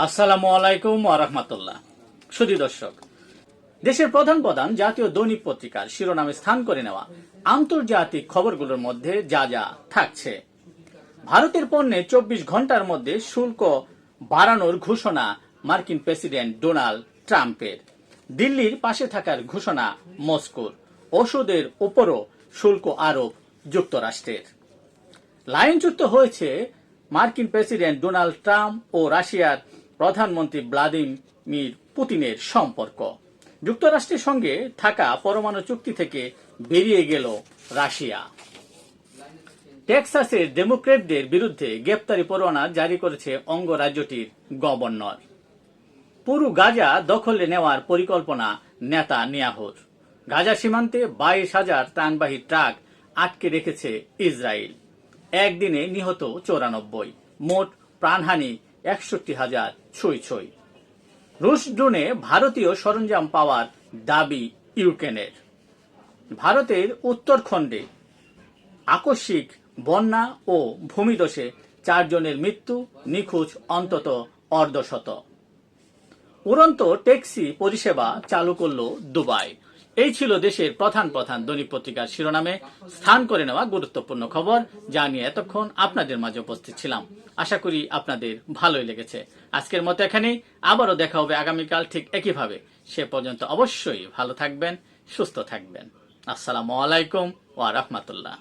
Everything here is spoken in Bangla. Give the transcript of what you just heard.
আসসালামু আলাইকুম ওয়া রাহমাতুল্লাহ। সুধী দর্শক, দেশের প্রধান প্রধান জাতীয় দৈনিক পত্রিকার শিরোনামে স্থান করে নেওয়া আন্তর্জাতিক খবরগুলোর মধ্যে যা যা থাকছে। ভারতের পণ্যে 24 ঘন্টার মধ্যে শুল্ক বাড়ানোর ঘোষণা মার্কিন প্রেসিডেন্ট ডোনাল্ড ট্রাম্পের। দিল্লির পাশে থাকার ঘোষণা মস্কোর। ওষুধের উপরও শুল্ক আরোপ যুক্তরাষ্ট্রের। লাইনচ্যুত হয়েছে মার্কিন প্রেসিডেন্ট ডোনাল্ড ট্রাম্প ও রাশিয়ার প্রধানমন্ত্রী ভ্লাদিমির পুতিনের সম্পর্ক। যুক্তরাষ্ট্রের সঙ্গে থাকা পরমাণু চুক্তি থেকে বেরিয়ে গেল রাশিয়া। টেক্সাসের ডেমোক্র্যাটদের বিরুদ্ধে গ্রেপ্তারি পরোয়ানা জারি করেছে অঙ্গরাজ্যটির গভর্নর। পুরো গাজা দখলে নেওয়ার পরিকল্পনা নেতানিয়াহুর। গাজা সীমান্তে 22,000 ত্রাণবাহী ট্রাক আটকে রেখেছে ইসরায়েল। একদিনে নিহত 94, মোট প্রাণহানি 61,000 ছুঁই ছুঁই। রুশ ড্রোনে ভারতীয় সরঞ্জাম পাওয়ার দাবি ইউক্রেনের। ভারতের উত্তরখণ্ডে আকস্মিক বন্যা ও ভূমিধসে 4 জনের মৃত্যু, নিখোঁজ অন্তত অর্ধশত। উড়ন্ত ট্যাক্সি পরিষেবা চালু করল দুবাই। এই ছিল দেশের প্রধান প্রধান দৈনিক পত্রিকার শিরোনামে স্থান করে নেওয়া গুরুত্বপূর্ণ খবর, যা নিয়ে এতক্ষণ আপনাদের মাঝে উপস্থিত ছিলাম। আশা করি আপনাদের ভালোই লেগেছে। আজকের মতো এখানেই, আবারও দেখা হবে আগামীকাল ঠিক একইভাবে। সে পর্যন্ত অবশ্যই ভালো থাকবেন, সুস্থ থাকবেন। আসসালামু আলাইকুম ওয়া রাহমাতুল্লাহ।